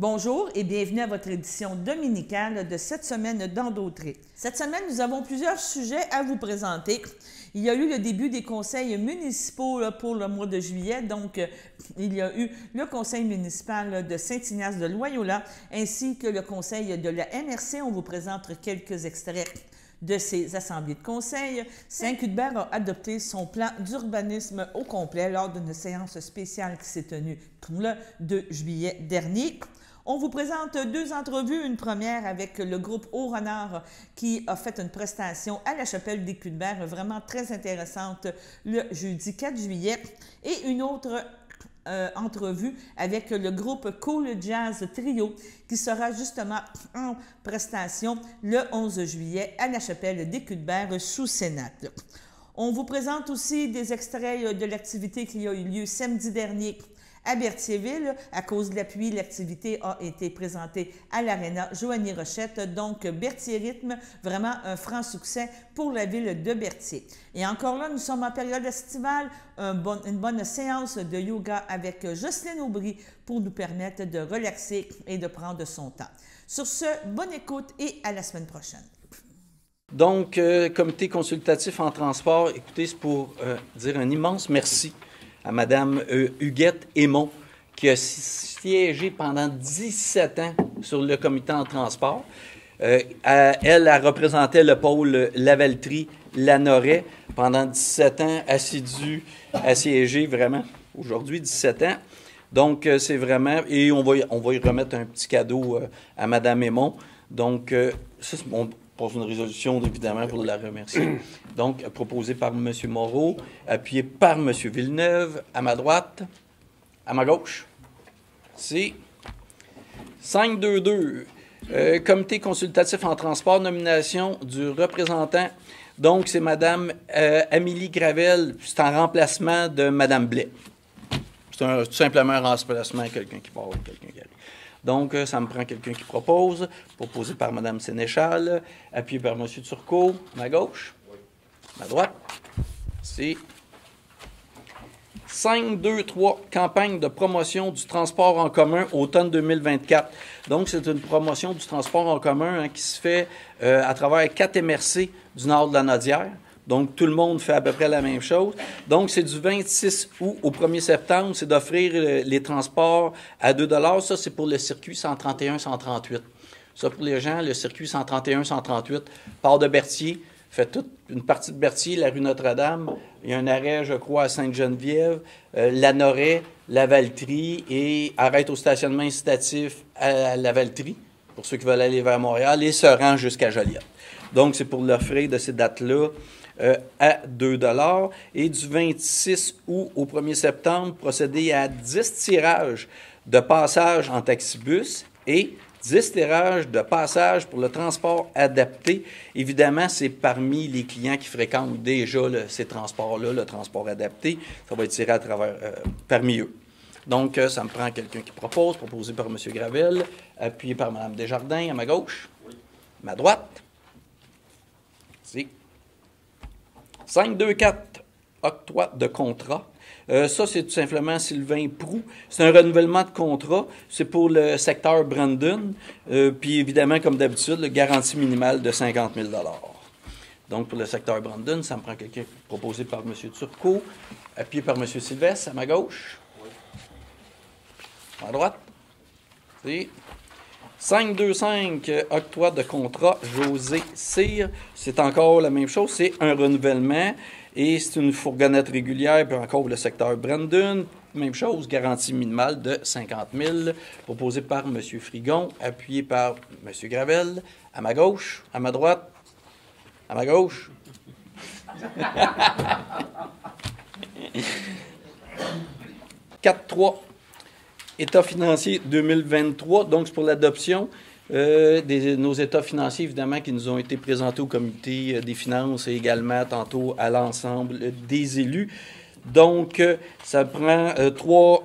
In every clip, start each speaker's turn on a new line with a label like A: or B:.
A: Bonjour et bienvenue à votre édition dominicale de cette semaine d'Endautré. Cette semaine, nous avons plusieurs sujets à vous présenter. Il y a eu le début des conseils municipaux pour le mois de juillet. Donc, il y a eu le conseil municipal de Saint-Ignace de Loyola ainsi que le conseil de la MRC. On vous présente quelques extraits de ces assemblées de conseil. Saint-Cuthbert a adopté son plan d'urbanisme au complet lors d'une séance spéciale qui s'est tenue le 2 juillet dernier. On vous présente deux entrevues, une première avec le groupe Haut-Renard qui a fait une prestation à la chapelle des Cuthbert, vraiment très intéressante, le jeudi 4 juillet, et une autre entrevue avec le groupe Cool Jazz Trio qui sera justement en prestation le 11 juillet à la chapelle des Cuthbert sous Cénacle. On vous présente aussi des extraits de l'activité qui a eu lieu samedi dernier à Berthierville. À cause de la pluie, l'activité a été présentée à l'Arena Joanie Rochette. Donc, Berthier Rythme, vraiment un franc succès pour la ville de Berthier. Et encore là, nous sommes en période estivale, une bonne séance de yoga avec Jocelyne Aubry pour nous permettre de relaxer et de prendre son temps. Sur ce, bonne écoute et à la semaine prochaine.
B: Donc, comité consultatif en transport, écoutez, c'est pour dire un immense merci à Mme Huguette Aymon, qui a siégé pendant 17 ans sur le comité en transport. Elle représentait le pôle Lavaltrie-Lanoret pendant 17 ans, assidue à siéger vraiment, aujourd'hui, 17 ans. Donc, c'est vraiment, et on va y remettre un petit cadeau à Mme Aymon. Donc, ça, c'est mon... pose une résolution, évidemment, pour la remercier. Donc, proposé par M. Moreau, appuyé par M. Villeneuve, à ma droite, à ma gauche. C'est 5-2-2. Comité consultatif en transport, nomination du représentant. Donc, c'est Mme Amélie Gravel, c'est en remplacement de Mme Blais. C'est tout simplement un remplacement, quelqu'un qui part, quelqu'un qui arrive. Donc, ça me prend quelqu'un qui propose, proposé par Mme Sénéchal, appuyé par M. Turcot, ma gauche, ma droite. C'est 5-2-3, campagne de promotion du transport en commun automne 2024. Donc, c'est une promotion du transport en commun qui se fait à travers 4 MRC du nord de la Nodière. Donc, tout le monde fait à peu près la même chose. Donc, c'est du 26 août au 1er septembre, c'est d'offrir les transports à 2 $. Ça, c'est pour le circuit 131-138. Ça, pour les gens, le circuit 131-138 part de Berthier, fait toute une partie de Berthier, la rue Notre-Dame. Il y a un arrêt, je crois, à Sainte-Geneviève, Lanoret, Lavaltrie et arrête au stationnement incitatif à Lavaltrie, pour ceux qui veulent aller vers Montréal, et se rend jusqu'à Joliette. Donc, c'est pour l'offrir de ces dates-là à 2 $. Et du 26 août au 1er septembre, procéder à 10 tirages de passage en taxibus et 10 tirages de passage pour le transport adapté. Évidemment, c'est parmi les clients qui fréquentent déjà ces transports-là, le transport adapté. Ça va être tiré à travers, parmi eux. Donc, ça me prend quelqu'un qui propose, proposé par M. Gravel, appuyé par Mme Desjardins à ma gauche, ma droite. C'est 5-2-4, octroi de contrat. Ça, c'est tout simplement Sylvain Proux. C'est un renouvellement de contrat. C'est pour le secteur Brandon. Puis, évidemment, comme d'habitude, le garantie minimale de 50 000 $. Donc, pour le secteur Brandon, ça me prend quelqu'un proposé par M. Turcot, appuyé par M. Sylvestre, à ma gauche. À droite. C'est 5-2-5, octroi de contrat, José Cyr. C'est encore la même chose, c'est un renouvellement et c'est une fourgonnette régulière, puis encore le secteur Brandon. Même chose, garantie minimale de 50 000, proposé par M. Frigon, appuyé par M. Gravel, à ma gauche, à ma droite, à ma gauche. 4-3. État financier 2023, donc c'est pour l'adoption nos états financiers, évidemment, qui nous ont été présentés au comité des finances et également tantôt à l'ensemble des élus. Donc, ça prend trois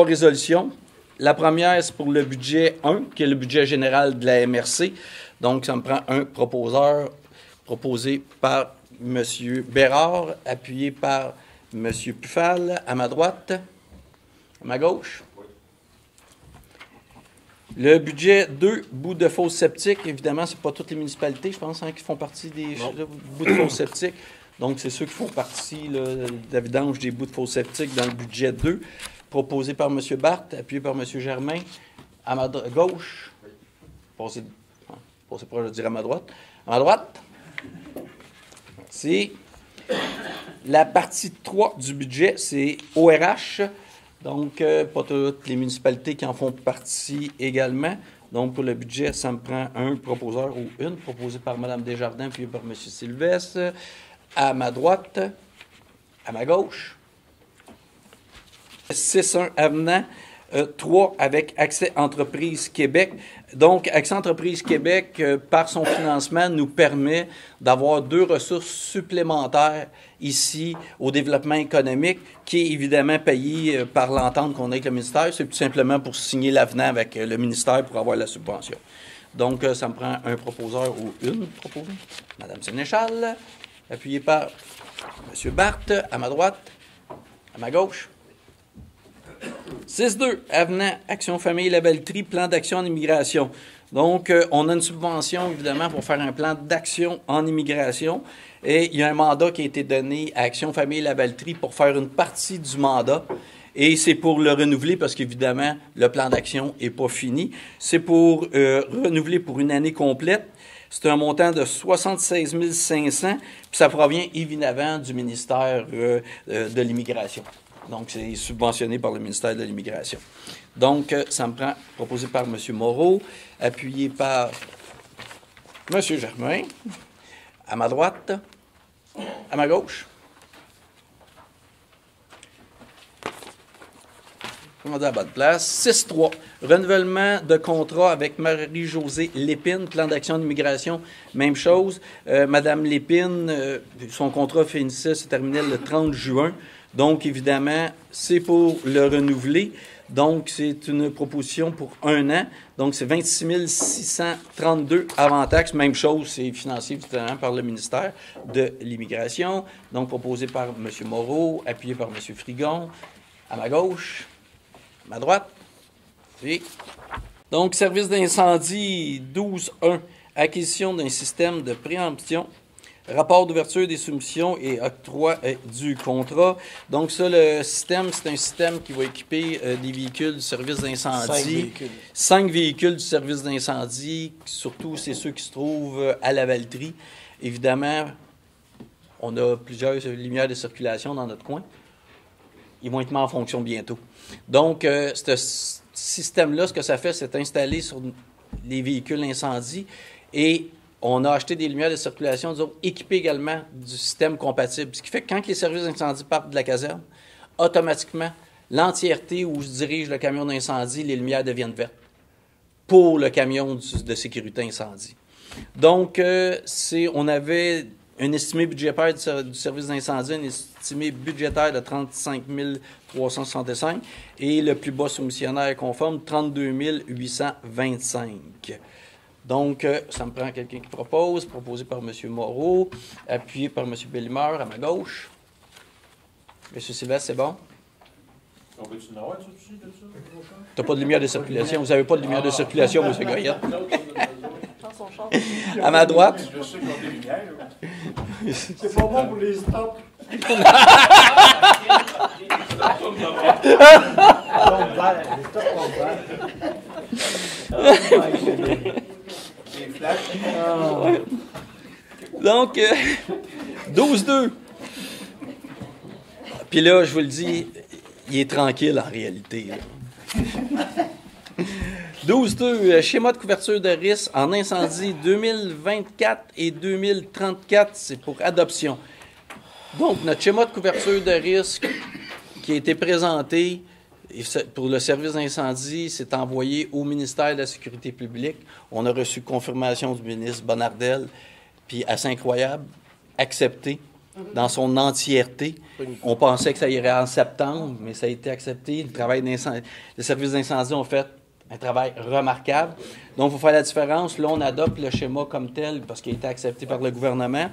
B: résolutions. La première, c'est pour le budget 1, qui est le budget général de la MRC. Donc, ça me prend un proposeur proposé par M. Bérard, appuyé par M. Puffal, à ma droite. À ma gauche. Le budget 2, bout de fosse septique. Évidemment, ce n'est pas toutes les municipalités, je pense, qui font partie des bouts de fosse septique. Donc, c'est ceux qui font partie là, de la vidange des bouts de fosse septique dans le budget 2, proposé par M. Barthes, appuyé par M. Germain. À ma gauche, passez proche, je dirais à ma droite. À ma droite, c'est la partie 3 du budget, c'est ORH. Donc, pas toutes les municipalités qui en font partie également. Donc, pour le budget, ça me prend un proposeur ou une, proposé par Mme Desjardins puis par M. Sylvestre. À ma droite, à ma gauche, 6-1 avenant, 3 avec Accès Entreprises Québec. Donc, Accès Entreprises Québec, par son financement, nous permet d'avoir 2 ressources supplémentaires ici au développement économique, qui est évidemment payé par l'entente qu'on a avec le ministère. C'est tout simplement pour signer l'avenant avec le ministère pour avoir la subvention. Donc, ça me prend un proposeur ou une proposée. Mme Sénéchal, appuyée par M. Barthes, à ma droite, à ma gauche. 6-2, avenant, Action Famille Lavaltrie, plan d'action en immigration. Donc, on a une subvention, évidemment, pour faire un plan d'action en immigration. Et il y a un mandat qui a été donné à Action Famille Lavaltrie pour faire une partie du mandat. Et c'est pour le renouveler parce qu'évidemment, le plan d'action n'est pas fini. C'est pour renouveler pour une année complète. C'est un montant de 76 500, puis ça provient évidemment du ministère de l'Immigration. Donc, c'est subventionné par le ministère de l'Immigration. Donc, ça me prend, proposé par M. Moreau, appuyé par M. Germain, à ma droite, à ma gauche. On est à la bonne place. 6-3. Renouvellement de contrat avec Marie-Josée Lépine, plan d'action d'immigration, même chose. Madame Lépine, son contrat finissait, se terminait le 30 juin. Donc, évidemment, c'est pour le renouveler. Donc, c'est une proposition pour 1 an. Donc, c'est 26 632 avant taxe. Même chose, c'est financé évidemment par le ministère de l'Immigration. Donc, proposé par M. Moreau, appuyé par M. Frigon. À ma gauche, à ma droite. Et donc, service d'incendie 12.1, acquisition d'un système de préemption. Rapport d'ouverture des soumissions et octroi du contrat. Donc ça, le système, c'est un système qui va équiper des véhicules du service d'incendie. 5 véhicules du service d'incendie. Surtout, c'est ceux qui se trouvent à Lavaltrie. Évidemment, on a plusieurs lumières de circulation dans notre coin. Ils vont être mis en fonction bientôt. Donc, ce système-là, ce que ça fait, c'est installer sur les véhicules incendie et on a acheté des lumières de circulation, disons, équipées également du système compatible. Ce qui fait que quand les services d'incendie partent de la caserne, automatiquement, l'entièreté où se dirige le camion d'incendie, les lumières deviennent vertes pour le camion de sécurité incendie. Donc, on avait un estimé budgétaire du service d'incendie, un estimé budgétaire de 35 365 et le plus bas soumissionnaire conforme, 32 825. Donc, ça me prend quelqu'un qui propose, proposé par M. Moreau, appuyé par M. Bellimeur à ma gauche. M. Sylvestre, c'est bon?
C: On peut-tu en avoir dessus de ça?
B: Tu n'as pas de lumière de circulation. Vous n'avez pas de lumière de circulation, M. Goyette. À ma droite.
C: Je sais qu'on a des lumières. C'est pas bon pour les stops.
B: Donc, 12-2. Puis là, je vous le dis, il est tranquille en réalité. 12-2, schéma de couverture de risque en incendie 2024 et 2034, c'est pour adoption. Donc, notre schéma de couverture de risque qui a été présenté pour le service d'incendie, c'est envoyé au ministère de la Sécurité publique. On a reçu confirmation du ministre Bonnardel, puis assez incroyable, accepté dans son entièreté. On pensait que ça irait en septembre, mais ça a été accepté. Le service d'incendie ont fait un travail remarquable. Donc, il faut faire la différence. Là, on adopte le schéma comme tel parce qu'il a été accepté par le gouvernement.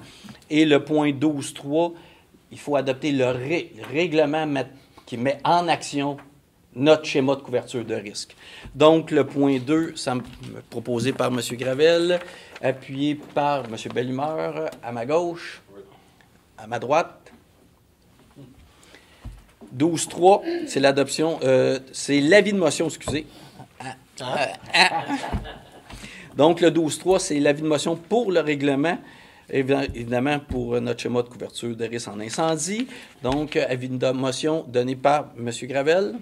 B: Et le point 12.3, il faut adopter le règlement qui met en action notre schéma de couverture de risque. Donc, le point 2, proposé par M. Gravel, appuyé par M. Bellumeur, à ma gauche, à ma droite. 12.3, c'est l'adoption, c'est l'avis de motion, excusez. Donc, le 12.3, c'est l'avis de motion pour le règlement, évidemment pour notre schéma de couverture de risque en incendie. Donc, avis de motion donné par M. Gravel.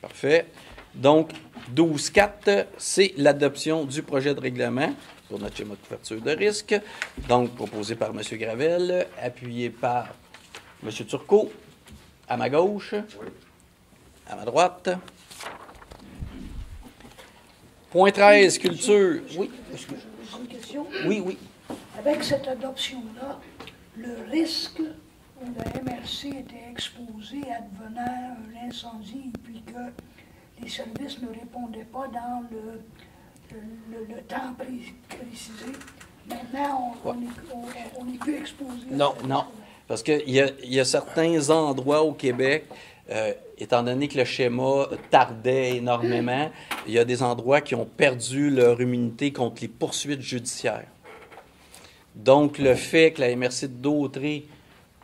B: Parfait. Donc, 12.4, c'est l'adoption du projet de règlement pour notre schéma de couverture de risque. Donc, proposé par M. Gravel, appuyé par M. Turcot, à ma gauche, à ma droite. Point 13, culture. Oui.
D: J'ai une question.
B: Oui.
D: Avec cette adoption-là, le risque où la MRC était exposée advenant un incendie et puis que les services ne répondaient pas dans le temps précisé, maintenant on n'est plus exposé.
B: Non. Parce qu'il y a certains endroits au Québec, étant donné que le schéma tardait énormément, il y a des endroits qui ont perdu leur immunité contre les poursuites judiciaires. Donc, le fait que la MRC de Dautrey,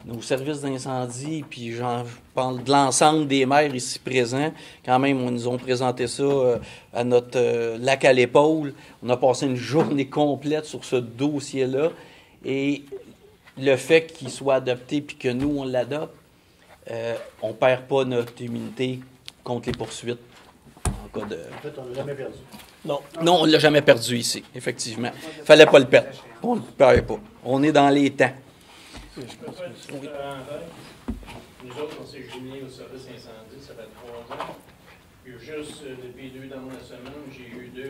B: nos services d'incendie, puis je parle de l'ensemble des maires ici présents, quand même, ils nous ont présenté ça à notre lac à l'épaule. On a passé une journée complète sur ce dossier-là. Et le fait qu'il soit adopté puis que nous, on l'adopte, on ne perd pas notre immunité contre les poursuites en cas de...
C: En fait, on l'a jamais perdu.
B: Non, on ne l'a jamais perdu ici, effectivement. Il ne fallait pas le perdre. On ne le perd pas. On est dans les temps.
E: Je peux faire une petite parenthèse. Nous autres, on s'est jumelés au service incendie, ça fait 3 ans. Puis juste depuis 2 dernières semaines, j'ai eu 2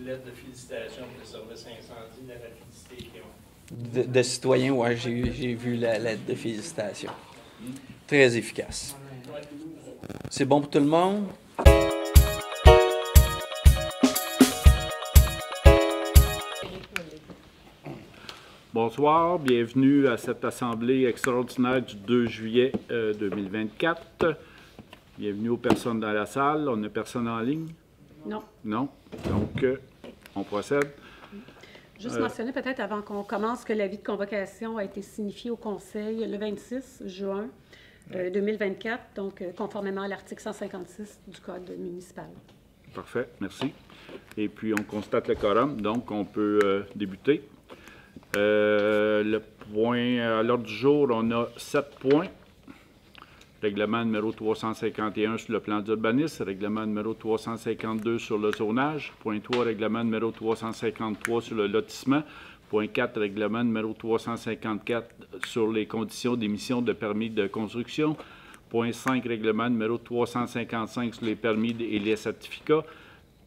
E: lettres de félicitations pour le service incendie, la rapidité qu'ils ont.
B: De citoyens, oui, j'ai vu la lettre de félicitations. Très efficace. C'est bon pour tout le monde?
F: Bonsoir, bienvenue à cette assemblée extraordinaire du 2 juillet 2024. Bienvenue aux personnes dans la salle. On a personne en ligne?
G: Non.
F: Non. Donc, on procède.
G: Juste mentionner peut-être avant qu'on commence que l'avis de convocation a été signifié au Conseil le 26 juin 2024, donc conformément à l'article 156 du Code municipal.
F: Parfait, merci. Et puis, on constate le quorum, donc on peut débuter. Le point à l'ordre du jour, on a 7 points. Règlement numéro 351 sur le plan d'urbanisme, règlement numéro 352 sur le zonage, point 3, règlement numéro 353 sur le lotissement, point 4, règlement numéro 354 sur les conditions d'émission de permis de construction, point 5, règlement numéro 355 sur les permis et les certificats,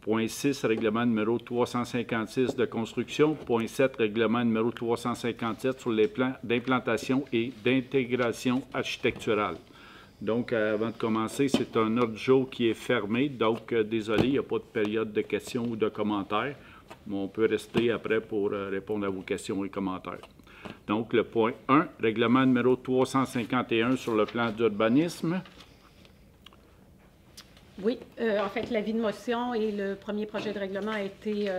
F: point 6, règlement numéro 356 de construction. Point 7, règlement numéro 357 sur les plans d'implantation et d'intégration architecturale. Donc, avant de commencer, c'est un ordre du jour qui est fermé. Donc, désolé, il n'y a pas de période de questions ou de commentaires. Mais on peut rester après pour répondre à vos questions et commentaires. Donc, le point 1, règlement numéro 351 sur le plan d'urbanisme.
G: Oui, en fait, l'avis de motion et le premier projet de règlement a été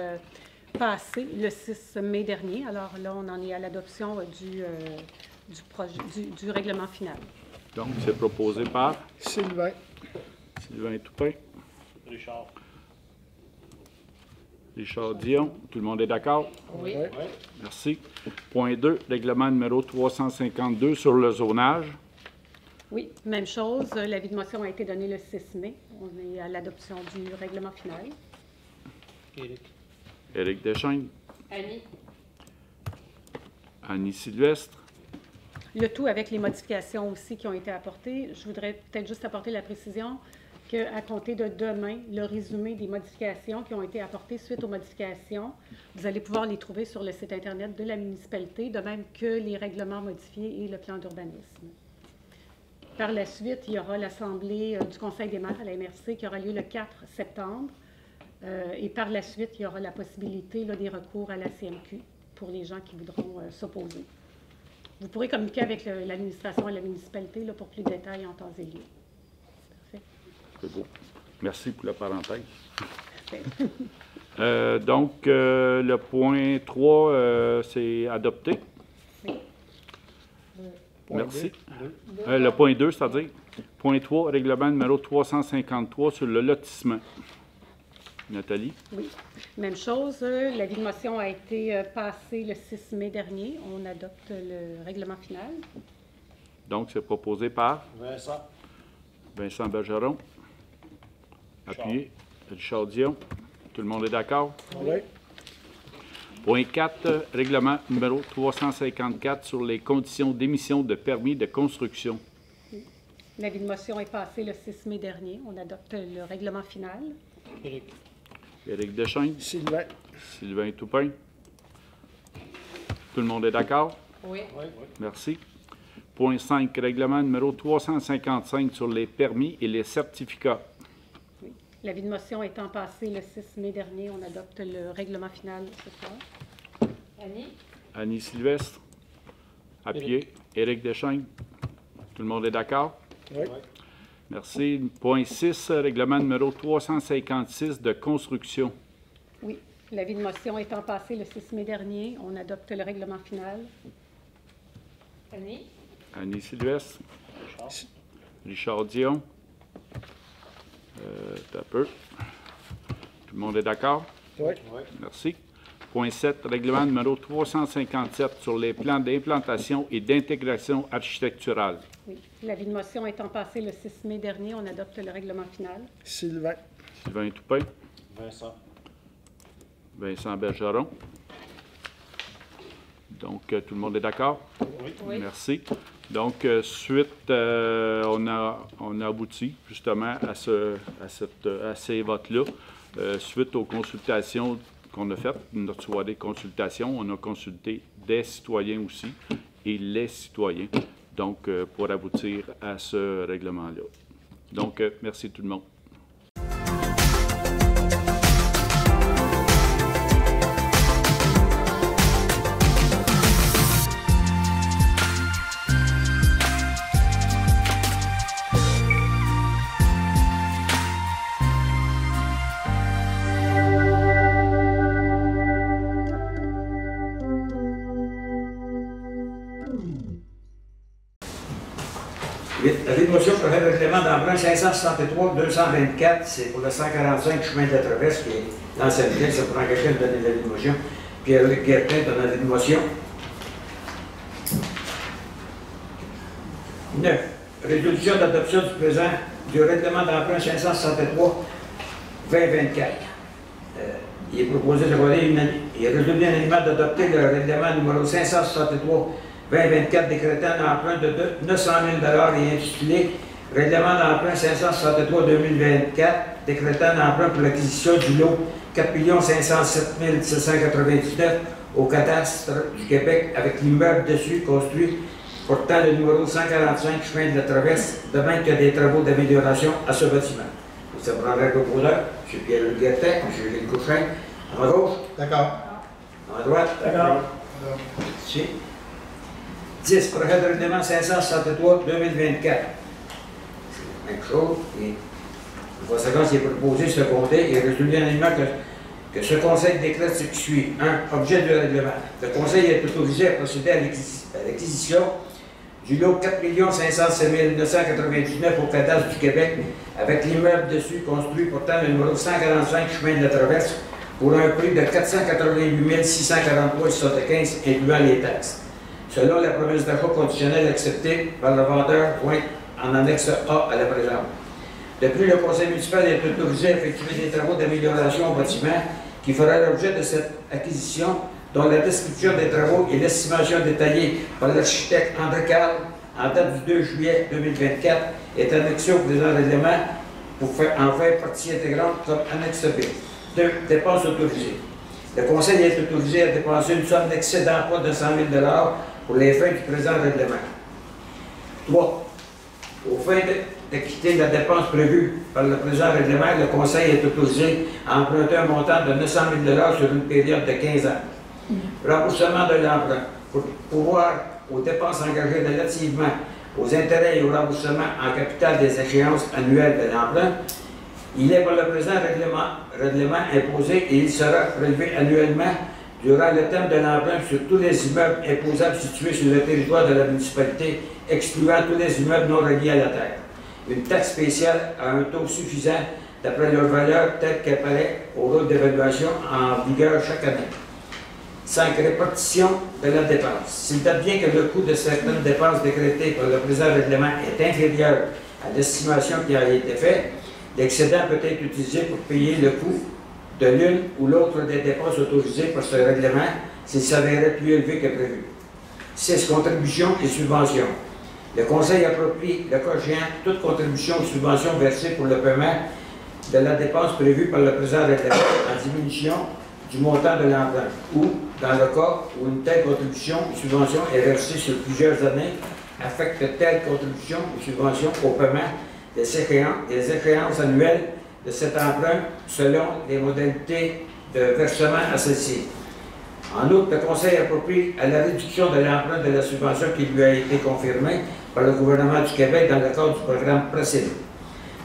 G: passé le 6 mai dernier. Alors là, on en est à l'adoption du règlement final.
F: Donc, c'est proposé par
C: Sylvain.
F: Sylvain Toupin. Richard Dion. Tout le monde est d'accord?
G: Oui.
F: Merci. Point 2, règlement numéro 352 sur le zonage.
G: Oui, même chose. L'avis de motion a été donné le 6 mai. On est à l'adoption du règlement final.
F: Éric Deschênes.
G: Annie.
F: Annie Sylvestre.
G: Le tout avec les modifications aussi qui ont été apportées. Je voudrais peut-être juste apporter la précision qu'à compter de demain, le résumé des modifications qui ont été apportées suite aux modifications, vous allez pouvoir les trouver sur le site Internet de la municipalité, de même que les règlements modifiés et le plan d'urbanisme. Par la suite, il y aura l'Assemblée du Conseil des maires à la MRC qui aura lieu le 4 septembre. Et par la suite, il y aura la possibilité des recours à la CMQ pour les gens qui voudront s'opposer. Vous pourrez communiquer avec l'administration et la municipalité pour plus de détails en temps et lieu. Parfait.
F: C'est beau. Merci pour la parenthèse. Donc, le point 3, c'est adopté. Merci. Le point 2, c'est-à-dire. Point 3, règlement numéro 353 sur le lotissement. Nathalie?
G: Oui. Même chose, l'avis de motion a été passé le 6 mai dernier. On adopte le règlement final.
F: Donc, c'est proposé par
C: Vincent.
F: Vincent Bergeron. Appuyé. Richard Dion. Tout le monde est d'accord?
C: Oui.
F: Point 4, règlement numéro 354 sur les conditions d'émission de permis de construction.
G: L'avis de motion est passé le 6 mai dernier. On adopte le règlement final.
C: Éric.
F: Éric Deschênes.
C: Sylvain.
F: Sylvain Toupin. Tout le monde est d'accord?
H: Oui.
C: Oui.
F: Merci. Point 5, règlement numéro 355 sur les permis et les certificats.
G: Oui. L'avis de motion étant passé le 6 mai dernier, on adopte le règlement final ce soir.
H: Annie?
F: Annie Sylvestre. Appuyé. Éric Deschênes. Tout le monde est d'accord?
C: Oui.
F: Merci. Point 6, règlement numéro 356 de construction.
G: Oui. L'avis de motion étant passé le 6 mai dernier, on adopte le règlement final.
H: Annie?
F: Annie Sylvestre. Richard Dion. Un peu. Tout le monde est d'accord?
C: Oui.
F: Merci. Point 7, règlement numéro 357 sur les plans d'implantation et d'intégration architecturale.
G: Oui. L'avis de motion étant passé le 6 mai dernier, on adopte le règlement final.
C: Sylvain.
F: Sylvain Toupin.
C: Vincent.
F: Vincent Bergeron. Donc, tout le monde est d'accord?
H: Oui.
F: Merci. Donc, suite, on a abouti justement à ces votes-là. Suite aux consultations qu'on a faites, notre soirée de consultation, on a consulté des citoyens aussi et les citoyens, donc pour aboutir à ce règlement-là. Donc, merci tout le monde.
I: L'avis de motion pour le règlement d'emprunt 563-224, c'est pour le 145 chemin de la Traverse, qui est l'ancienne ville. Ça prend quelqu'un de donner l'avis de motion. Pierre-Luc Guertin donne l'avis de motion. 9. Résolution d'adoption du présent du règlement d'emprunt 563-2024. Il est proposé de voter il est résolu unanimement d'adopter le règlement numéro 563-2024 décrétant un emprunt de 900 000 et intitulé Règlement d'emprunt 563-2024 décrétant un emprunt pour l'acquisition du lot 4 507 799 au cadastre du Québec avec l'immeuble dessus construit portant le numéro 145 chemin de la Traverse, de même qu'il y a des travaux d'amélioration à ce bâtiment. Ça prendrait le proposeur, M. Pierre-Luc Guertin, M. Gilles Couchin. À ma gauche? D'accord. À ma droite? D'accord. Merci. 10. Projet de règlement 563-2024. C'est la même chose. Et en conséquence, il est proposé ce comté et résolu unanimement que ce Conseil décrète ce qui suit. 1. Objet du règlement. Le Conseil est autorisé à procéder à l'acquisition du lot 4 507 999 au cadastre du Québec avec l'immeuble dessus construit portant le numéro 145 chemin de la Traverse pour un prix de 488 643,75 incluant les taxes. Selon la promesse d'achat conditionnelle acceptée par le vendeur jointe en annexe A à la présente. De plus, le Conseil municipal est autorisé à effectuer des travaux d'amélioration au bâtiment qui fera l'objet de cette acquisition, dont la description des travaux et l'estimation détaillée par l'architecte André Carl en date du 2 juillet 2024 est annexée au présent règlement pour en faire partie intégrante comme annexe B. 2. Dépenses autorisées. Le Conseil est autorisé à dépenser une somme d'excédent pas de 100 000 pour les fins du présent règlement. 3. Aux fins d'acquitter la dépense prévue par le présent règlement, le Conseil est autorisé à emprunter un montant de 900 000 sur une période de 15 ans. Remboursement de l'emprunt. Pour pouvoir aux dépenses engagées relativement aux intérêts et au remboursement en capital des échéances annuelles de l'emprunt, Il est par le présent règlement imposé et il sera prélevé annuellement durant le terme de l'emprunt sur tous les immeubles imposables situés sur le territoire de la municipalité, excluant tous les immeubles non reliés à la terre. Une taxe spéciale à un taux suffisant d'après leur valeur telle qu'apparaît au rôle d'évaluation en vigueur chaque année. 5. Répartition de la dépense. S'il date bien que le coût de certaines dépenses décrétées par le présent règlement est inférieur à l'estimation qui a été faite, l'excédent peut être utilisé pour payer le coût de l'une ou l'autre des dépenses autorisées par ce règlement s'il s'avérait plus élevé que prévu. 6. Contributions et subventions. Le Conseil approprie le cas échéant toute contribution ou subvention versée pour le paiement de la dépense prévue par le présent règlement en diminution du montant de l'emprunt ou, dans le cas où une telle contribution ou subvention est versée sur plusieurs années, affecte telle contribution ou subvention au paiement des échéances annuelles de cet emprunt selon les modalités de versement à celle-ci. En outre, le Conseil approprie à la réduction de l'emprunt de la subvention qui lui a été confirmée par le gouvernement du Québec dans le cadre du programme précédent.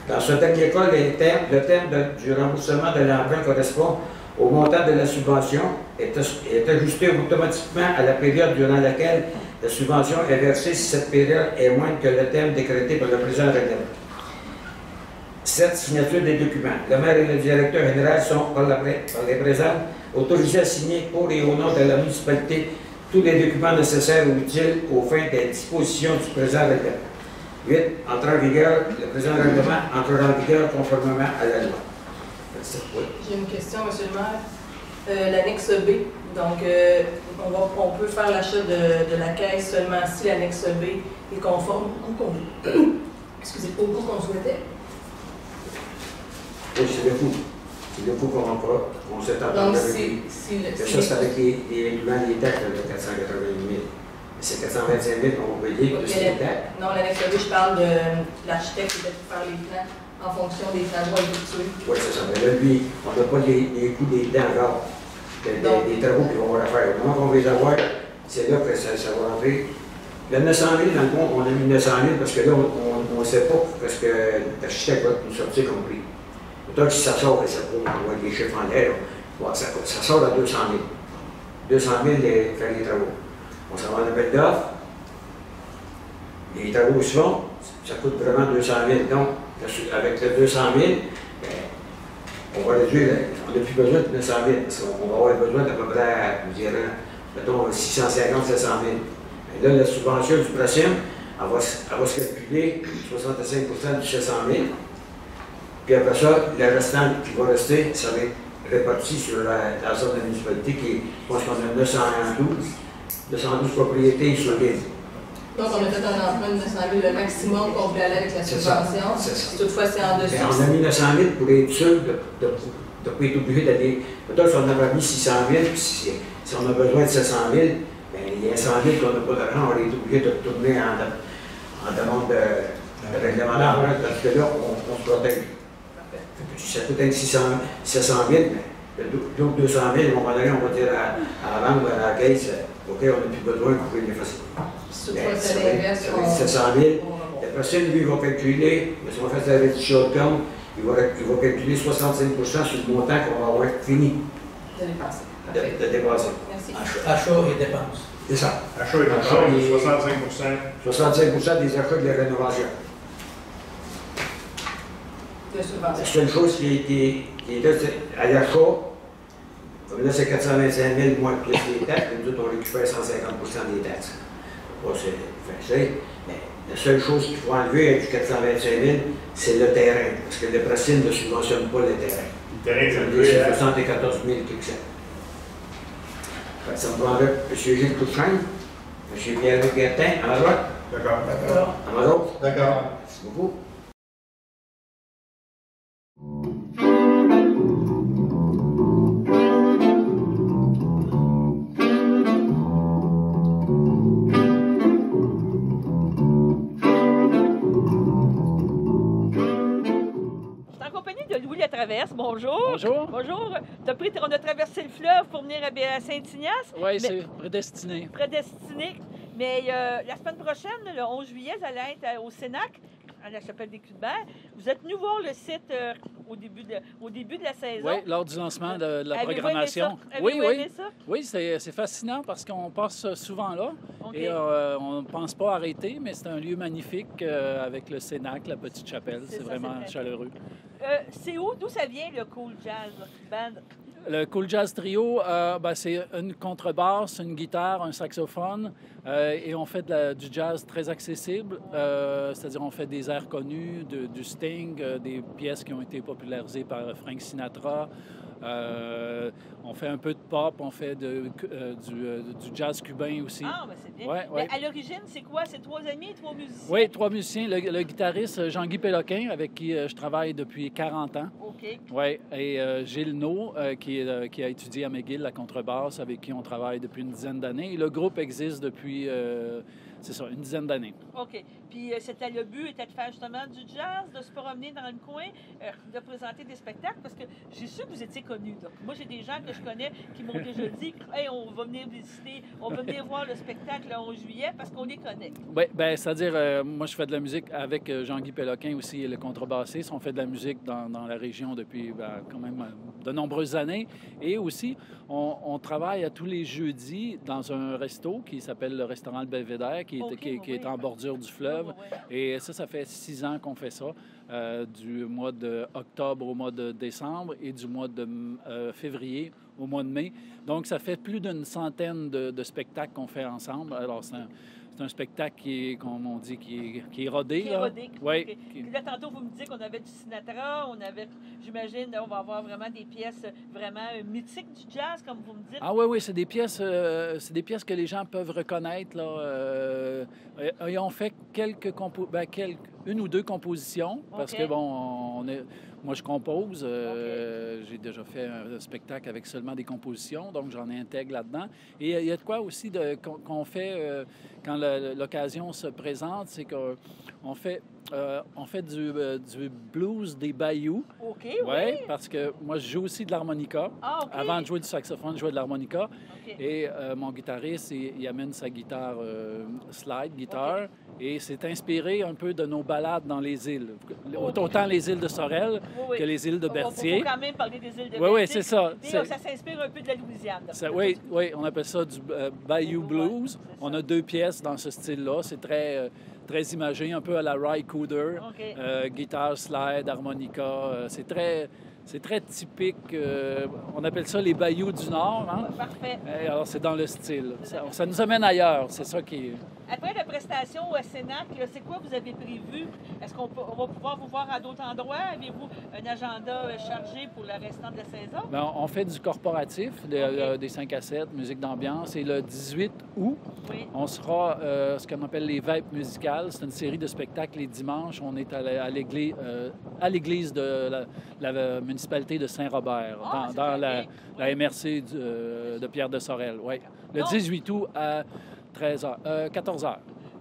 I: Dans ce dernier cas, le terme du remboursement de l'emprunt correspond au montant de la subvention est ajusté automatiquement à la période durant laquelle la subvention est versée si cette période est moindre que le terme décrété par le présent règlement. 7. Signature des documents. Le maire et le directeur général sont, par les présents, autorisés à signer pour et au nom de la municipalité tous les documents nécessaires ou utiles aux fins des dispositions du présent règlement. 8. Entrée en vigueur. Le présent règlement entrera en vigueur conformément à la loi.
J: J'ai une question, M. le maire. L'annexe B, donc on peut faire l'achat de la caisse seulement si l'annexe B est conforme au coût qu'on souhaitait.
I: Oui, c'est le coût. C'est le coût qu'on s'est entendu avec lui. Ça, c'est avec les taxes de 480 000. C'est 425 000 qu'on va payer plus les taxes.
J: Non, l'annexe B, je parle de l'architecte qui était pour faire les plans en fonction des travaux effectués.
I: Oui, c'est ça. Mais là, lui, on n'a pas les coûts des dents encore, des travaux qu'ils vont avoir à faire. Au moment qu'on va les avoir, c'est là que ça va rentrer. Le 900 000, dans le fond, on a mis 900 000 parce que là, on ne sait pas parce que l'architecte va nous sortir comme prix. Donc, si ça sort, ça on voit les chiffres en l'air, ça sort à 200 000. 200 000 faire les travaux. On s'en va en appel d'offres. Les travaux se font, ça coûte vraiment 200 000. Donc, avec le 200 000, on va réduire, on n'a plus besoin de 900 000, parce qu'on va avoir besoin d'à peu près, je dirais, mettons, 650 700 000. Et là, la subvention du PRACIM, elle va se calculer 65 du 700 000. Puis après ça, le restant qui va rester, ça va être réparti sur la zone de la municipalité qui est, je pense qu'on a 912 propriétés sur l'île.
J: Donc, on a fait un emprunt de 900 000, le maximum qu'on peut aller avec la subvention. Si toutefois, c'est en dessous.
I: On a mis 900 000 pour être sûr de ne pas être obligé d'aller. Peut-être si on avait mis 600 000, puis si on a besoin de 700 000, bien, il y a 100 000 qu'on n'a pas d'argent, on va être obligé de retourner en demande de règlement d'emprunt, parce que là, on se protège. Si ça coûte 700 000, donc 200 000, à un moment donné, on va dire à la banque ou à la caisse, OK, on n'a plus besoin, vous pouvez l'effacer.
J: Si toutefois, c'est l'inverse.
I: Ça va être 700 000. La personne, lui, va calculer, si on fait la réduction de compte, il va calculer 65 sur le montant qu'on va avoir fini
J: de dépasser.
I: De dépasser.
J: Merci.
C: Achat et dépenses.
I: C'est ça.
C: Achat et dépenses, 65
I: 65 des achats de la rénovation.
J: De subvention.
I: La seule chose qui est là, c'est à l'achat, comme là, c'est 425 000 moins plus les taxes, nous autres, on récupère 150 des taxes. Bon, c'est facile, mais la seule chose qu'il faut enlever avec du 425 000, c'est le terrain, parce que le PRACIM ne subventionne pas le terrain.
C: Le terrain,
I: c'est 74 000 quelque chose. Ça me prendrait M. Gilles Couchin, M. Pierre-Luc Guertin, à ma droite.
C: D'accord.
I: À ma droite.
C: D'accord.
I: Merci beaucoup.
A: Traverse. Bonjour.
K: Bonjour.
A: Bonjour. On a traversé le fleuve pour venir à Saint-Ignace.
K: Oui, c'est prédestiné.
A: Prédestiné. Mais la semaine prochaine, le 11 juillet, vous allez être au Cénac, à la Chapelle des Culs-de-Mer. Vous êtes venu voir le site au début de la saison.
K: Oui, lors du lancement de la
A: Avez-vous
K: programmation.
A: aimé ça? Avez-vous aimé ça?
K: Oui, c'est fascinant parce qu'on passe souvent là
A: OK.
K: et on ne pense pas arrêter, mais c'est un lieu magnifique avec le Cénac, la petite chapelle. C'est vraiment
A: c'est
K: chaleureux.
A: C'est d'où ça vient le Cool Jazz Band?
K: Le Cool Jazz Trio, c'est une contrebasse, une guitare, un saxophone et on fait du jazz très accessible, c'est-à-dire on fait des airs connus, du Sting, des pièces qui ont été popularisées par Frank Sinatra. On fait un peu de pop, on fait du jazz cubain aussi.
A: Ah, ben c'est bien.
K: Ouais.
A: Mais à l'origine, c'est quoi? C'est 3 amis, 3 musiciens?
K: Oui, 3 musiciens. Le guitariste Jean-Guy Péloquin, avec qui je travaille depuis 40 ans.
A: OK.
K: Oui, et Gilles Naud, qui a étudié à McGill la contrebasse, avec qui on travaille depuis une dizaine d'années. Et le groupe existe depuis, une dizaine d'années.
A: OK. Puis le but était de faire justement du jazz, de se promener dans le coin, de présenter des spectacles, parce que j'ai su que vous étiez connus. Donc, moi, j'ai des gens que je connais qui m'ont déjà dit « Hey, on va venir visiter, on va venir voir le spectacle le 11 juillet parce qu'on les connaît. »
K: Oui, bien, c'est-à-dire, moi, je fais de la musique avec Jean-Guy Péloquin aussi, le contrebassiste. On fait de la musique dans la région depuis quand même de nombreuses années. Et aussi, on travaille à tous les jeudis dans un resto qui s'appelle le restaurant Le Belvédère, qui est en bordure du fleuve. Et ça fait 6 ans qu'on fait ça, du mois d'octobre au mois de décembre et du mois de février au mois de mai. Donc, ça fait plus d'une centaine de spectacles qu'on fait ensemble. Alors, c'est un spectacle qui est, comme on dit, qui est rodé.
A: Qui est rodé.
K: Oui.
A: Okay. Puis là, tantôt, vous me disiez qu'on avait du Sinatra, j'imagine, on va avoir vraiment des pièces vraiment mythiques du jazz, comme vous me dites.
K: Ah oui, c'est des pièces que les gens peuvent reconnaître, là. Et on fait une ou deux compositions, parce que, moi, je compose. J'ai déjà fait un spectacle avec seulement des compositions, donc j'en intègre là-dedans. Et il y a de quoi aussi qu'on fait quand l'occasion se présente, c'est qu'on fait du blues des bayous.
A: OK,
K: oui. Parce que moi, je joue aussi de l'harmonica.
A: Ah, OK.
K: Avant de jouer du saxophone, je jouais de l'harmonica.
A: OK.
K: Et mon guitariste, il amène sa guitare slide guitare. OK. Et c'est inspiré un peu de nos balades dans les îles. Autant les îles de Sorel que les îles de Berthier.
A: Il faut quand même parler des îles de Berthier.
K: Oui, c'est ça.
A: Ça s'inspire un peu de la Louisiane.
K: Oui, on appelle ça du Bayou Blues. On a 2 pièces dans ce style-là. C'est très imagé, un peu à la Ry Cooder.
A: Okay.
K: Guitare, slide, harmonica. C'est très typique. On appelle ça les bayous du Nord. Hein?
A: Parfait.
K: Alors, c'est dans le style. Ça nous amène ailleurs. C'est ça qui est...
A: Après la prestation au Cénac, c'est quoi vous avez prévu? Est-ce qu'on va pouvoir vous voir à d'autres endroits? Avez-vous un agenda chargé pour le restant de la saison?
K: Bien, on fait du corporatif, des 5 à 7, musique d'ambiance. Et le 18 août, on sera ce qu'on appelle les Vêpes musicales. C'est une série de spectacles les dimanches. On est à l'église de la municipalité de Saint-Robert, dans la MRC de Pierre de Sorel. Oui. Le 18 août à 14h.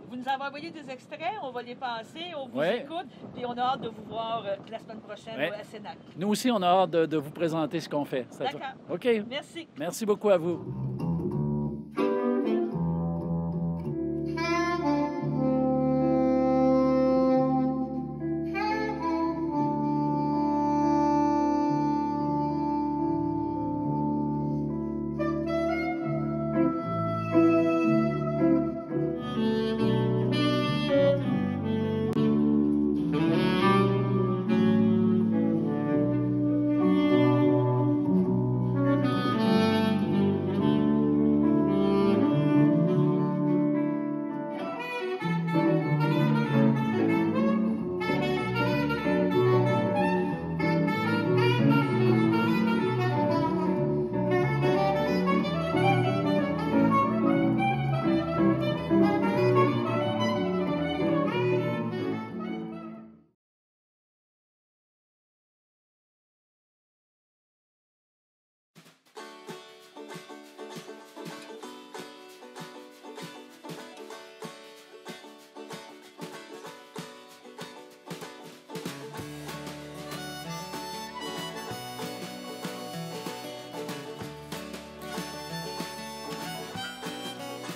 A: Vous nous avez envoyé des extraits, on va les passer, on vous écoute, puis on a hâte de vous voir la semaine prochaine à Cénac.
K: Nous aussi, on a hâte de vous présenter ce qu'on fait.
A: D'accord.
K: OK.
A: Merci.
K: Merci beaucoup à vous.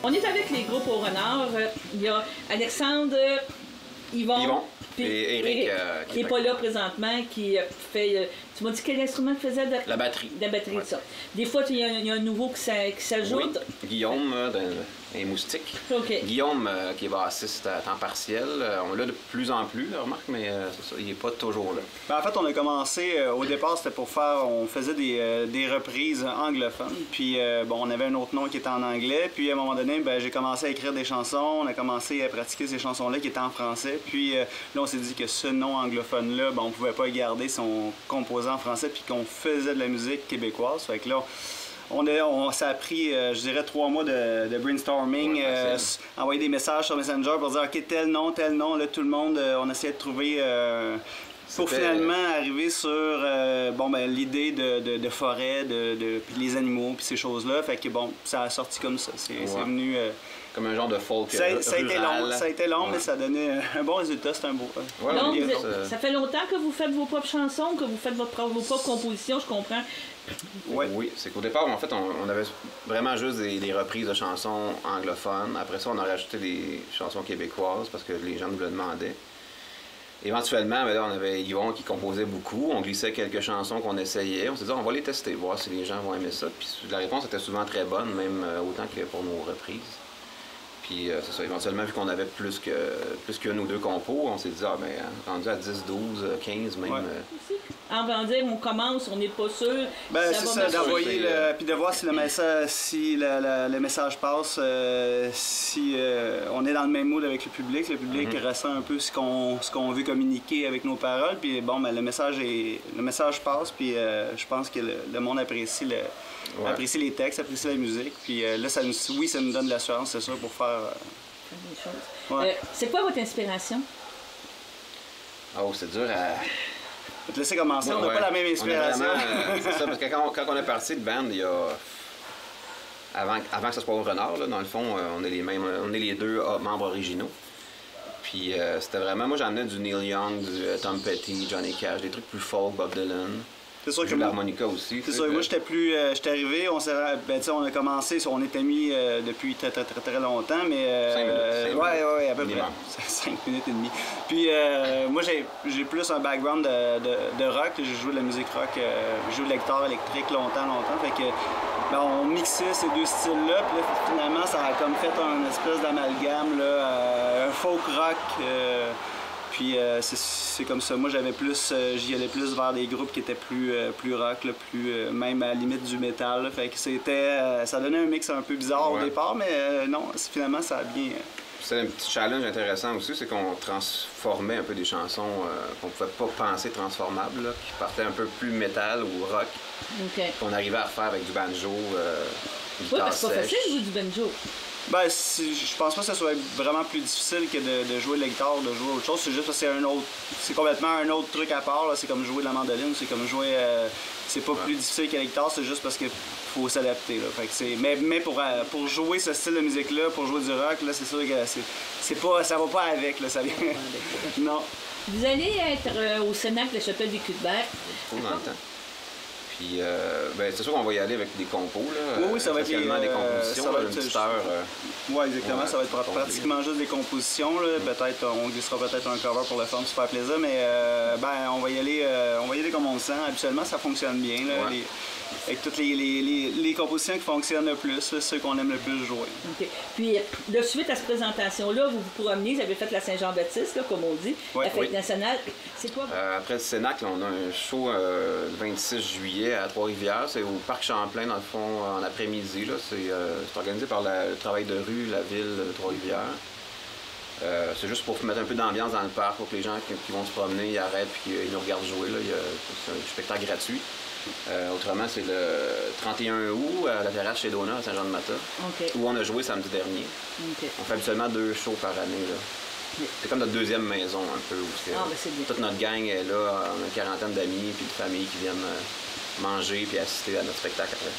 A: On est avec les groupes au renard. Il y a Alexandre, Yvon Puis
L: Et Eric,
A: qui n'est pas là présentement, qui fait... tu m'as dit quel instrument tu faisais?
L: La batterie.
A: La batterie, ça. Des fois, il y a un nouveau qui s'ajoute.
L: Oui. Guillaume, un moustique.
A: OK.
L: Guillaume, qui est bassiste à temps partiel, on l'a de plus en plus, remarque, mais c'est ça, il n'est pas toujours là.
C: Ben, en fait, on a commencé, au départ, c'était pour faire, on faisait des reprises anglophones, puis bon, on avait un autre nom qui était en anglais, puis à un moment donné, ben, j'ai commencé à écrire des chansons, on a commencé à pratiquer ces chansons-là qui étaient en français, puis là, on s'est dit que ce nom anglophone-là, ben, on pouvait pas le garder si on composait en français, puis qu'on faisait de la musique québécoise, fait que là, ça a pris, je dirais, 3 mois de brainstorming, envoyer des messages sur Messenger pour dire, OK, tel nom, là, tout le monde, on essayait de trouver... pour finalement arriver sur l'idée de forêt, puis les animaux, puis ces choses-là. Fait que bon, ça a sorti comme ça. C'est venu...
L: comme un genre de folk
C: ça a été long,
L: ouais.
C: Mais ça a donné un bon résultat. C'est un beau...
A: Donc, ça fait longtemps que vous faites vos propres chansons, que vous faites vos propres compositions, je comprends.
L: Oui, c'est qu'au départ, en fait, on avait vraiment juste des reprises de chansons anglophones. Après ça, on a rajouté des chansons québécoises parce que les gens nous le demandaient. Éventuellement, ben là, on avait Yvon qui composait beaucoup. On glissait quelques chansons qu'on essayait. On s'est dit, on va les tester, voir si les gens vont aimer ça. Puis la réponse était souvent très bonne, même autant que pour nos reprises. Puis c'est ça, éventuellement, vu qu'on avait plus qu'une ou deux compos, on s'est dit, rendu à 10, 12, 15 même.
A: En va dire, on commence, on n'est pas sûr.
C: Ben, c'est ça, d'envoyer puis de voir si le message passe, si on est dans le même mood avec le public ressent un peu ce qu'on veut communiquer avec nos paroles, puis bon, ben, le message passe, puis je pense que le monde apprécie apprécie les textes, apprécie la musique, puis là, ça nous donne de l'assurance, c'est sûr, pour faire
A: des choses. C'est quoi votre inspiration?
L: Oh, c'est dur à...
C: Je vais te laisser commencer, on n'a pas la même inspiration.
L: C'est ça, parce que quand on est parti de band, il y a... Avant que ça soit au Renard, là, dans le fond, on est les deux membres originaux. Puis c'était vraiment... Moi, j'emmenais du Neil Young, du Tom Petty, Johnny Cash, des trucs plus folk, Bob Dylan.
C: C'est sûr que
L: l'harmonica aussi.
C: C'est sûr, moi j'étais arrivé, on a commencé, on était mis depuis très longtemps, mais
L: 5 minutes.
C: Ouais, à peu près 5 minutes et demie. Puis moi j'ai plus un background de rock, j'ai joué de la musique rock, j'ai joué de la guitare électrique longtemps, fait que on mixait ces deux styles-là, puis là, finalement ça a comme fait un espèce d'amalgame, un folk rock. Puis c'est comme ça. Moi, j'y allais plus vers des groupes qui étaient plus rock, même à la limite du métal. Fait que ça donnait un mix un peu bizarre au départ, mais non, finalement, ça a bien...
L: C'est un petit challenge intéressant aussi, c'est qu'on transformait un peu des chansons qu'on ne pouvait pas penser transformables, qui partaient un peu plus métal ou rock. Qu'on arrivait à refaire avec du banjo, guitare
A: parce que c'est pas facile de jouer du banjo.
C: Ben, je pense pas que ça soit vraiment plus difficile que de jouer de la guitare ou de jouer autre chose. C'est juste parce que c'est complètement un autre truc à part. C'est comme jouer de la mandoline, c'est comme jouer... c'est pas plus difficile que la guitare, c'est juste parce qu'il faut s'adapter. Mais pour jouer ce style de musique-là, pour jouer du rock, là, c'est sûr que ça va pas avec. Là, ça vient... Non.
A: Vous allez être au Cénacle de la Chapelle des Cuthberts.
L: Dans le temps. Puis, c'est sûr qu'on va y aller avec des compos, là.
C: Oui, ça va être
L: des compositions,
C: ça va
L: une petite heure.
C: Oui, exactement. Ça va être pratiquement juste des compositions. Peut-être, on glissera peut-être un cover pour le fun, pour se faire plaisir, mais on va y aller comme on le sent. Habituellement, ça fonctionne bien. Là, avec toutes les compositions qui fonctionnent le plus, là, ceux qu'on aime le plus jouer.
A: OK. Puis, de suite à cette présentation-là, vous vous promenez, vous avez fait la Saint-Jean-Baptiste, comme on dit, la fête nationale. C'est quoi?
L: Après le Cénacle, on a un show le 26 juillet à Trois-Rivières. C'est au Parc Champlain, dans le fond, en après-midi. C'est organisé par le travail de rue, la ville de Trois-Rivières. C'est juste pour mettre un peu d'ambiance dans le parc, pour que les gens qui vont se promener, ils arrêtent et qu'ils nous regardent jouer. C'est un spectacle gratuit. Autrement, c'est le 31 août à la terrasse chez Dona à Saint-Jean-de-Mata, où on a joué samedi dernier. On fait habituellement 2 shows par année. C'est comme notre deuxième maison un peu. Où toute notre gang est là, on a une quarantaine d'amis et de familles qui viennent manger et assister à notre spectacle après.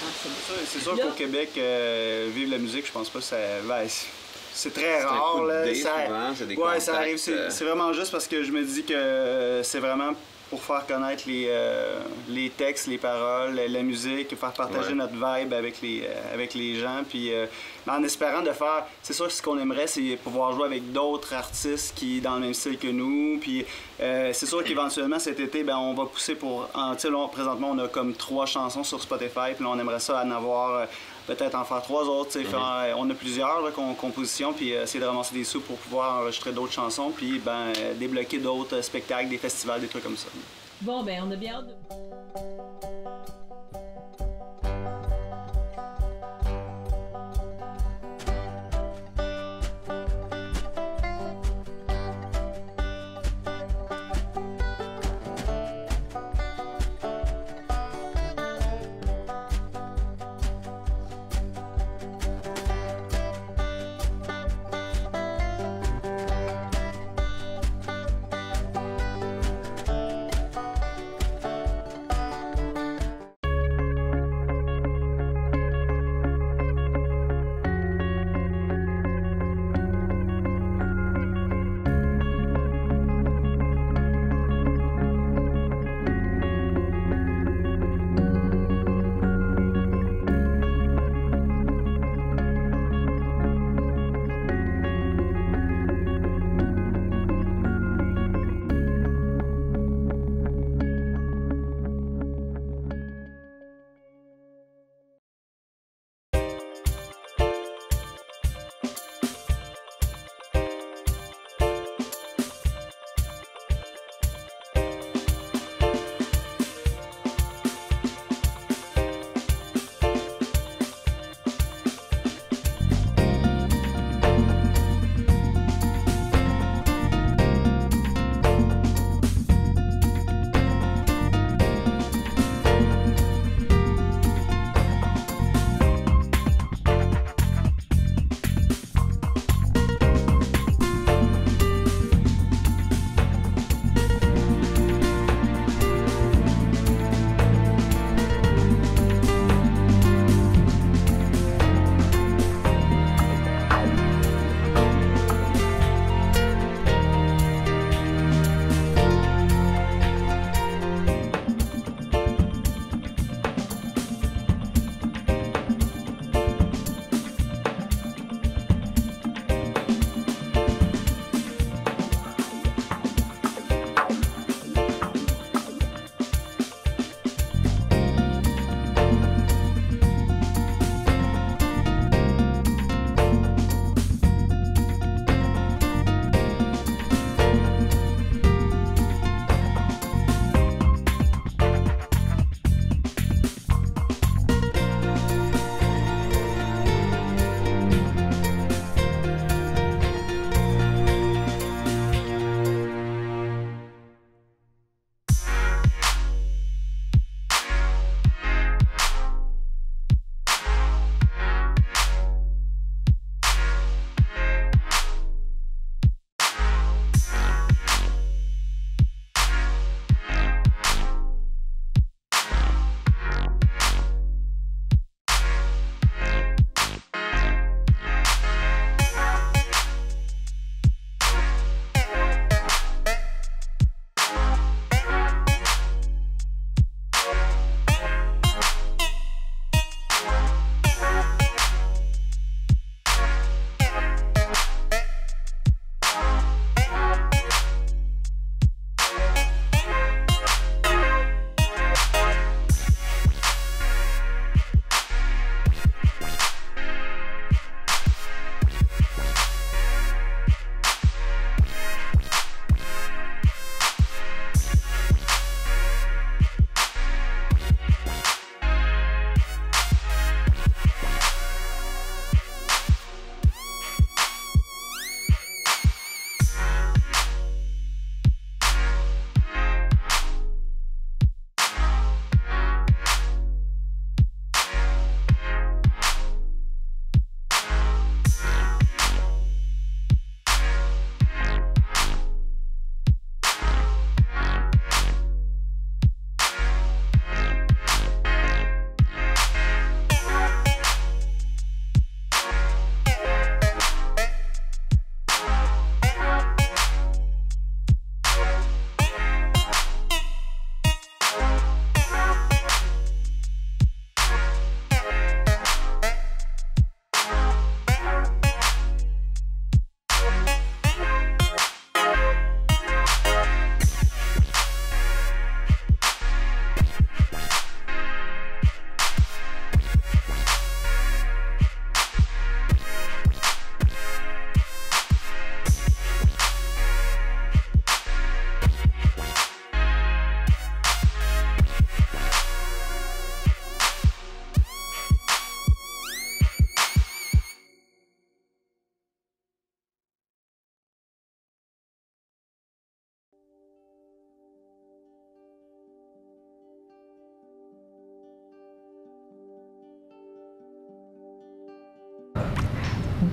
C: C'est sûr qu'au Québec, vivre la musique, je pense pas que ça... c'est très rare.
L: Souvent, c'est des contacts.
C: Ça arrive. C'est vraiment juste parce que je me dis que c'est vraiment pour faire connaître les textes, les paroles, la musique, faire partager notre vibe avec les gens. Puis en espérant de faire, c'est sûr que ce qu'on aimerait, c'est pouvoir jouer avec d'autres artistes qui dans le même style que nous. Puis c'est sûr qu'éventuellement cet été, ben, on va pousser pour. Présentement, on a comme 3 chansons sur Spotify, puis là, on aimerait ça en avoir. Peut-être en faire 3 autres. On a plusieurs compositions, puis essayer de ramasser des sous pour pouvoir enregistrer d'autres chansons, puis débloquer d'autres spectacles, des festivals, des trucs comme ça.
A: Bon, ben on a bien hâte de...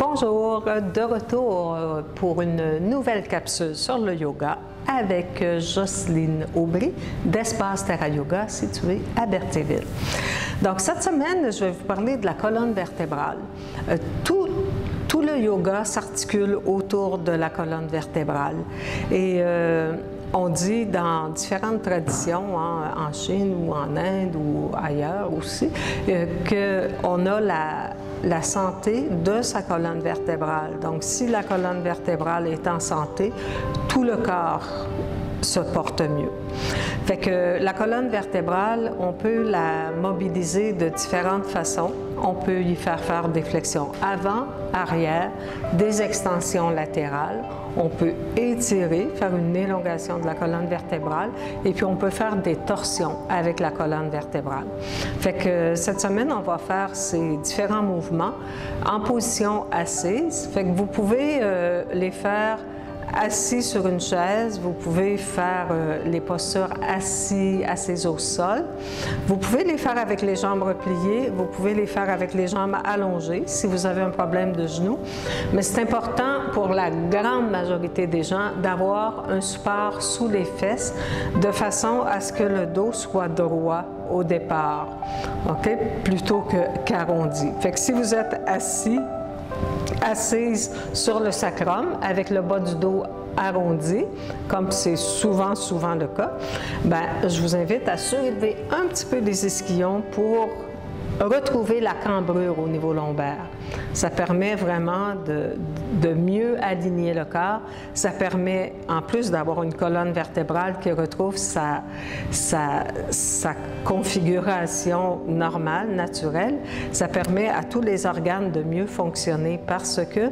M: Bonjour, de retour pour une nouvelle capsule sur le yoga avec Jocelyne Aubry d'Espace Terra Yoga situé à Berthierville. Donc cette semaine, je vais vous parler de la colonne vertébrale. Tout le yoga s'articule autour de la colonne vertébrale et on dit dans différentes traditions, en Chine ou en Inde ou ailleurs aussi, qu'on a la santé de sa colonne vertébrale. Donc, si la colonne vertébrale est en santé, tout le corps se porte mieux. Fait que la colonne vertébrale, on peut la mobiliser de différentes façons. On peut y faire des flexions avant, arrière, des extensions latérales. On peut étirer, faire une élongation de la colonne vertébrale et puis on peut faire des torsions avec la colonne vertébrale. Fait que cette semaine, on va faire ces différents mouvements en position assise. Fait que vous pouvez les faire assis sur une chaise, vous pouvez faire les postures assis au sol. Vous pouvez les faire avec les jambes repliées, vous pouvez les faire avec les jambes allongées si vous avez un problème de genou. Mais c'est important pour la grande majorité des gens d'avoir un support sous les fesses de façon à ce que le dos soit droit au départ, OK? Plutôt qu'arrondi. Fait que si vous êtes assise sur le sacrum avec le bas du dos arrondi, comme c'est souvent le cas, ben, je vous invite à soulever un petit peu les ischions pour retrouver la cambrure au niveau lombaire. Ça permet vraiment de mieux aligner le corps. Ça permet, en plus d'avoir une colonne vertébrale qui retrouve sa configuration normale, naturelle, ça permet à tous les organes de mieux fonctionner parce que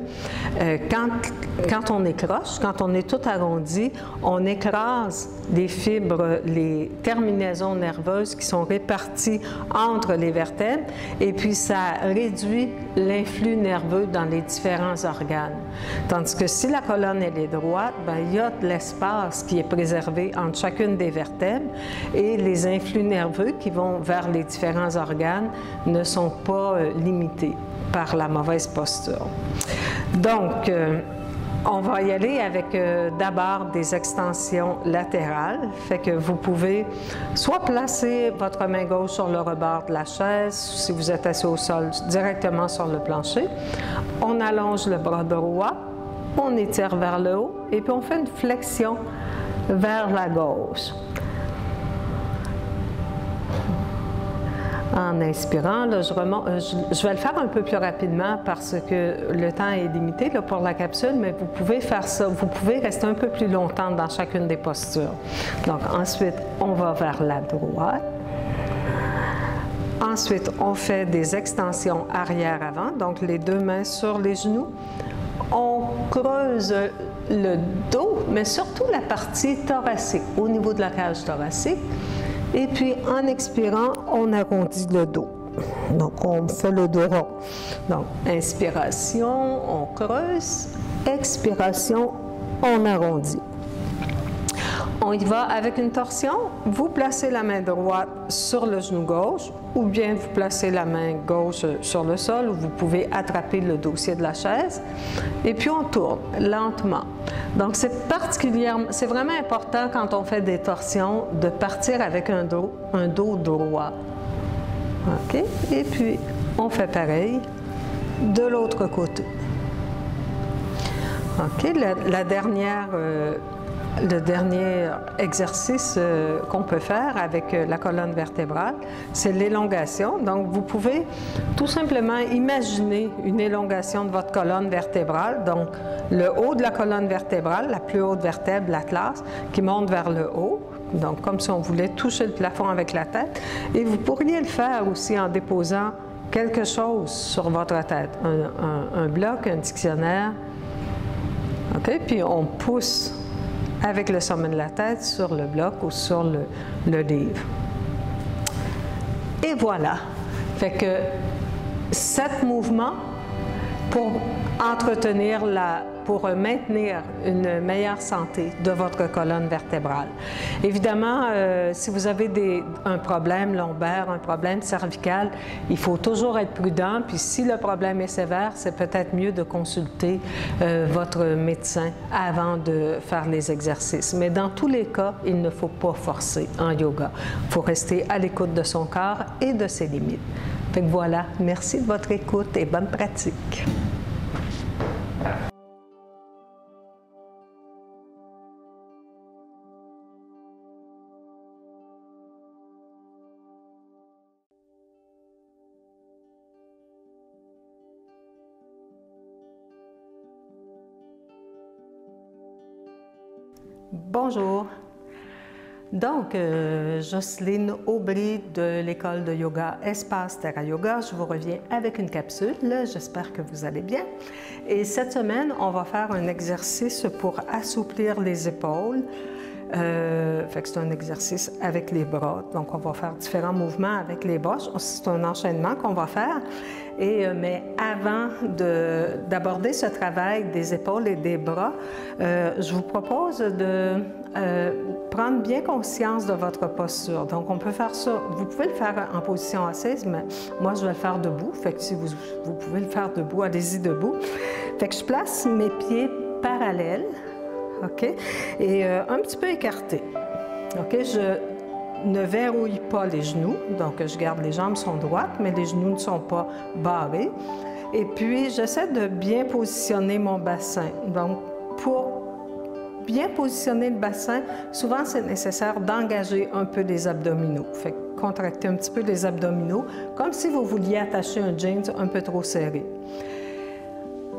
M: quand on écroche, quand on est tout arrondi, on écrase les fibres, les terminaisons nerveuses qui sont réparties entre les vertèbres et puis ça réduit l'influx nerveux dans les différents organes. Tandis que si la colonne elle est droite, bien, il y a de l'espace qui est préservé entre chacune des vertèbres et les influx nerveux qui vont vers les différents organes ne sont pas limités par la mauvaise posture. Donc, on va y aller avec d'abord des extensions latérales. Fait que vous pouvez soit placer votre main gauche sur le rebord de la chaise, si vous êtes assis au sol, directement sur le plancher. On allonge le bras droit, on étire vers le haut et puis on fait une flexion vers la gauche. En inspirant, là, je vais le faire un peu plus rapidement parce que le temps est limité là, pour la capsule, mais vous pouvez faire ça, vous pouvez rester un peu plus longtemps dans chacune des postures. Donc ensuite, on va vers la droite. Ensuite, on fait des extensions arrière-avant, donc les deux mains sur les genoux. On creuse le dos, mais surtout la partie thoracique, au niveau de la cage thoracique. Et puis, en expirant, on arrondit le dos. Donc, on fait le dos rond. Donc, inspiration, on creuse. Expiration, on arrondit. On y va avec une torsion. Vous placez la main droite sur le genou gauche ou bien vous placez la main gauche sur le sol ou vous pouvez attraper le dossier de la chaise. Et puis, on tourne lentement. Donc, c'est vraiment important quand on fait des torsions de partir avec un dos droit. OK? Et puis, on fait pareil de l'autre côté. OK? Le dernier exercice qu'on peut faire avec la colonne vertébrale, c'est l'élongation. Donc, vous pouvez tout simplement imaginer une élongation de votre colonne vertébrale. Donc, le haut de la colonne vertébrale, la plus haute vertèbre, l'atlas, qui monte vers le haut. Donc, comme si on voulait toucher le plafond avec la tête. Et vous pourriez le faire aussi en déposant quelque chose sur votre tête. Un bloc, un dictionnaire. OK? Puis, on pousse avec le sommet de la tête sur le bloc ou sur le livre. Et voilà. Fait que 7 mouvements pour entretenir pour maintenir une meilleure santé de votre colonne vertébrale. Évidemment, si vous avez un problème lombaire, un problème cervical, il faut toujours être prudent. Puis si le problème est sévère, c'est peut-être mieux de consulter votre médecin avant de faire les exercices. Mais dans tous les cas, il ne faut pas forcer en yoga. Il faut rester à l'écoute de son corps et de ses limites. Fait que voilà, merci de votre écoute et bonne pratique. Bonjour. Donc, Jocelyne Aubry de l'école de yoga Espace Terra Yoga. Je vous reviens avec une capsule. J'espère que vous allez bien. Et cette semaine, on va faire un exercice pour assouplir les épaules. Fait que c'est un exercice avec les bras. Donc, on va faire différents mouvements avec les bras. C'est un enchaînement qu'on va faire. Mais avant d'aborder ce travail des épaules et des bras, je vous propose de prendre bien conscience de votre posture. Donc, on peut faire ça. Vous pouvez le faire en position assise, mais moi, je vais le faire debout. Fait que si vous pouvez le faire debout, allez-y debout. Fait que je place mes pieds parallèles, OK? Et un petit peu écartés. OK? Je ne verrouille pas les genoux. Donc, je garde les jambes sont droites, mais les genoux ne sont pas barrés. Et puis, j'essaie de bien positionner mon bassin. Donc, pour bien positionner le bassin, souvent, c'est nécessaire d'engager un peu les abdominaux. Fait que contracter un petit peu les abdominaux, comme si vous vouliez attacher un jeans un peu trop serré.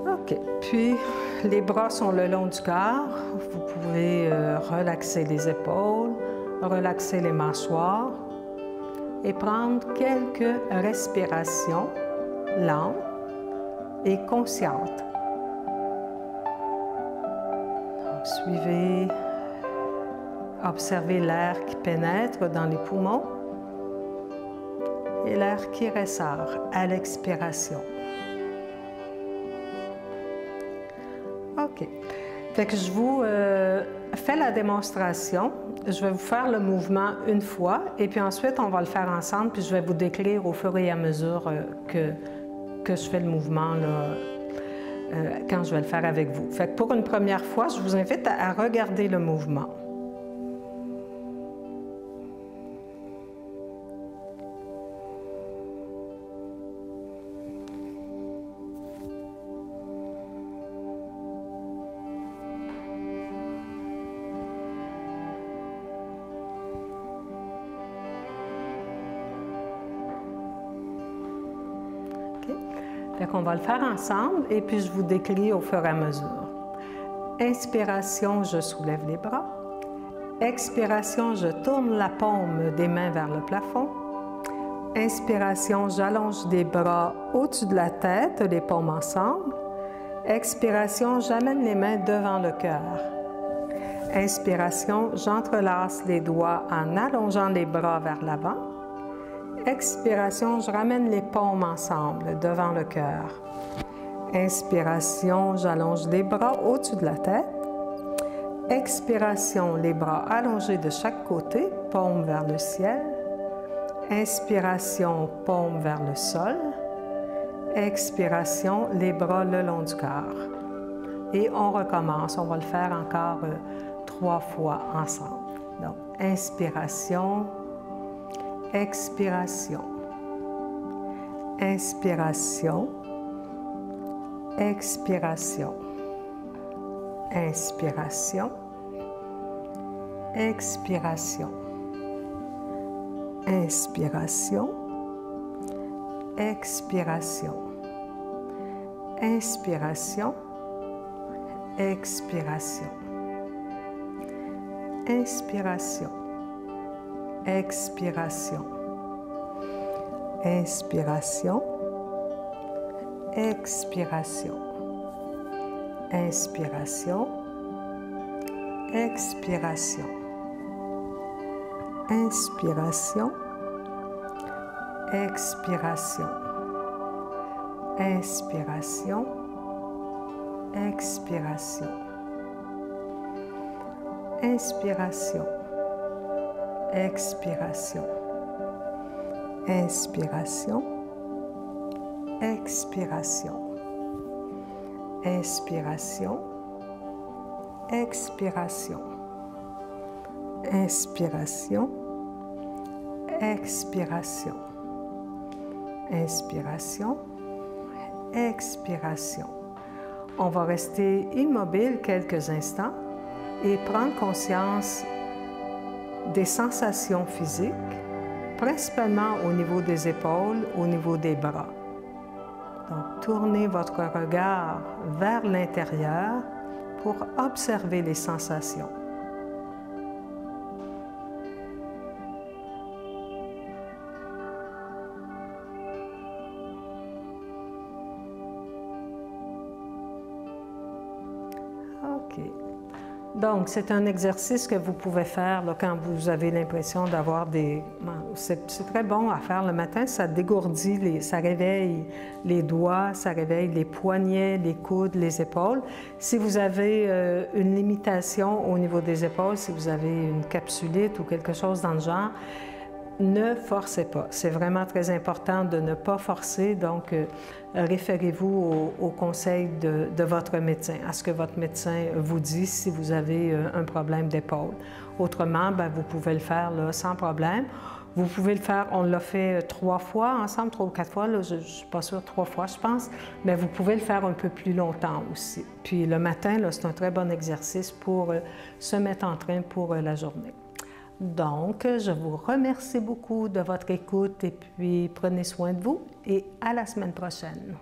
M: OK. Puis, les bras sont le long du corps. Vous pouvez relaxer les épaules, relaxer les mâchoires et prendre quelques respirations lentes et conscientes. Donc, suivez, observez l'air qui pénètre dans les poumons et l'air qui ressort à l'expiration. OK. Fait que je vous fais la démonstration. Je vais vous faire le mouvement une fois et puis ensuite, on va le faire ensemble puis je vais vous décrire au fur et à mesure que je fais le mouvement là, quand je vais le faire avec vous. Fait que pour une première fois, je vous invite à regarder le mouvement. Fait qu'on va le faire ensemble et puis je vous décris au fur et à mesure. Inspiration, je soulève les bras. Expiration, je tourne la paume des mains vers le plafond. Inspiration, j'allonge les bras au-dessus de la tête, les paumes ensemble. Expiration, j'amène les mains devant le cœur. Inspiration, j'entrelace les doigts en allongeant les bras vers l'avant. Expiration, je ramène les paumes ensemble devant le cœur. Inspiration, j'allonge les bras au-dessus de la tête. Expiration, les bras allongés de chaque côté, paumes vers le ciel. Inspiration, paumes vers le sol. Expiration, les bras le long du corps. Et on recommence, on va le faire encore 3 fois ensemble. Donc, inspiration. Expiration, inspiration, expiration, inspiration, expiration, inspiration, expiration, inspiration, expiration, inspiration. Expiration, inspiration, expiration, inspiration, expiration, inspiration, expiration, inspiration, expiration, inspiration, expiration, inspiration, expiration, inspiration, expiration, inspiration, expiration, inspiration, expiration. On va rester immobile quelques instants et prendre conscience des sensations physiques, principalement au niveau des épaules, au niveau des bras. Donc, tournez votre regard vers l'intérieur pour observer les sensations. OK. Donc, c'est un exercice que vous pouvez faire là, quand vous avez l'impression d'avoir des... C'est très bon à faire le matin, ça dégourdit, ça réveille les doigts, ça réveille les poignets, les coudes, les épaules. Si vous avez une limitation au niveau des épaules, si vous avez une capsulite ou quelque chose dans le genre, ne forcez pas. C'est vraiment très important de ne pas forcer, donc référez-vous au conseil de votre médecin, à ce que votre médecin vous dit si vous avez un problème d'épaule. Autrement, bien, vous pouvez le faire là, sans problème. Vous pouvez le faire, on l'a fait 3 fois ensemble, 3 ou 4 fois, là, je ne suis pas sûre, 3 fois je pense, mais vous pouvez le faire un peu plus longtemps aussi. Puis le matin, c'est un très bon exercice pour se mettre en train pour la journée. Donc, je vous remercie beaucoup de votre écoute et puis prenez soin de vous et à la semaine prochaine.